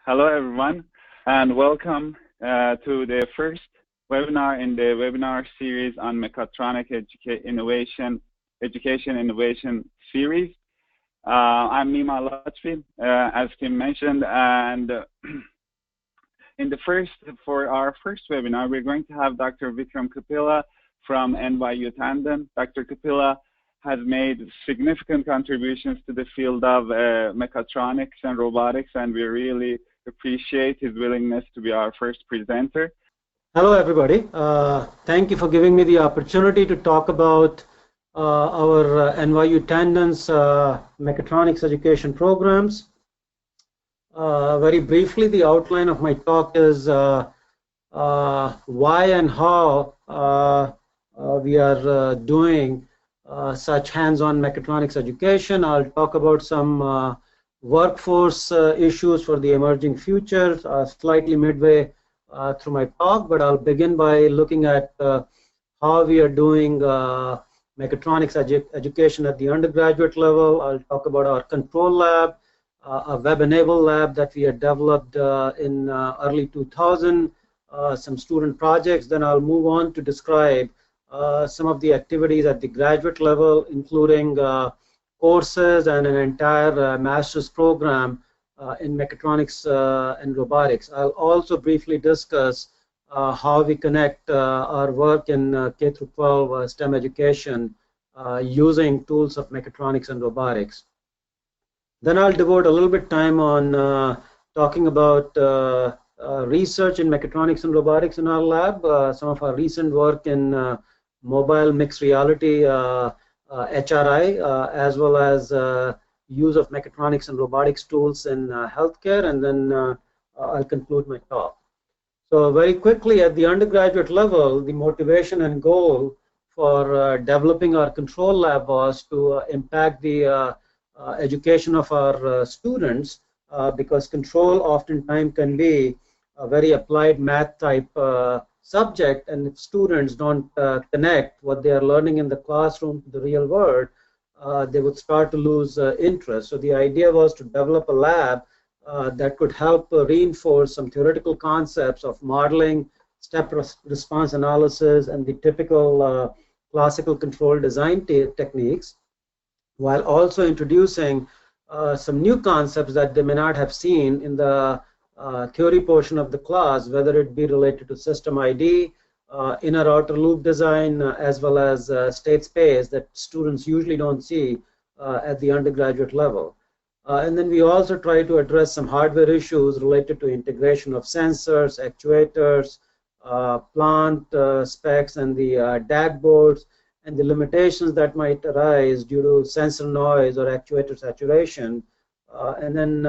Hello, everyone, and welcome to the first webinar in the webinar series on Mechatronics Education Innovation series. I'm Nima Latfi, as Kim mentioned, and for our first webinar, we're going to have Dr. Vikram Kapila from NYU Tandon. Dr. Kapila has made significant contributions to the field of mechatronics and robotics, and we really appreciate his willingness to be our first presenter. Hello, everybody. Thank you for giving me the opportunity to talk about our NYU Tandon's mechatronics education programs. Very briefly, the outline of my talk is why and how we are doing such hands-on mechatronics education. I'll talk about some workforce issues for the emerging future slightly midway through my talk, but I'll begin by looking at how we are doing mechatronics education at the undergraduate level. I'll talk about our control lab, a web-enabled lab that we had developed in early 2000, some student projects. Then I'll move on to describe some of the activities at the graduate level, including courses and an entire master's program in mechatronics and robotics. I'll also briefly discuss how we connect our work in K-12 STEM education using tools of mechatronics and robotics. Then I'll devote a little bit time on talking about research in mechatronics and robotics in our lab, some of our recent work in mobile mixed reality HRI, as well as use of mechatronics and robotics tools in healthcare, and then I'll conclude my talk. So very quickly, at the undergraduate level, the motivation and goal for developing our control lab was to impact the education of our students, because control oftentimes can be a very applied math type subject, and if students don't connect what they are learning in the classroom to the real world, they would start to lose interest. So the idea was to develop a lab that could help reinforce some theoretical concepts of modeling, step response analysis, and the typical classical control design techniques, while also introducing some new concepts that they may not have seen in the theory portion of the class, whether it be related to system ID, inner outer loop design, as well as state space that students usually don't see at the undergraduate level. And then we also try to address some hardware issues related to integration of sensors, actuators, plant specs, and the DAC boards, and the limitations that might arise due to sensor noise or actuator saturation. And then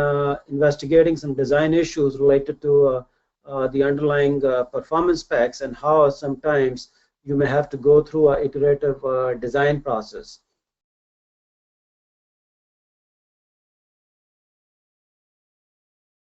investigating some design issues related to the underlying performance specs and how sometimes you may have to go through an iterative design process.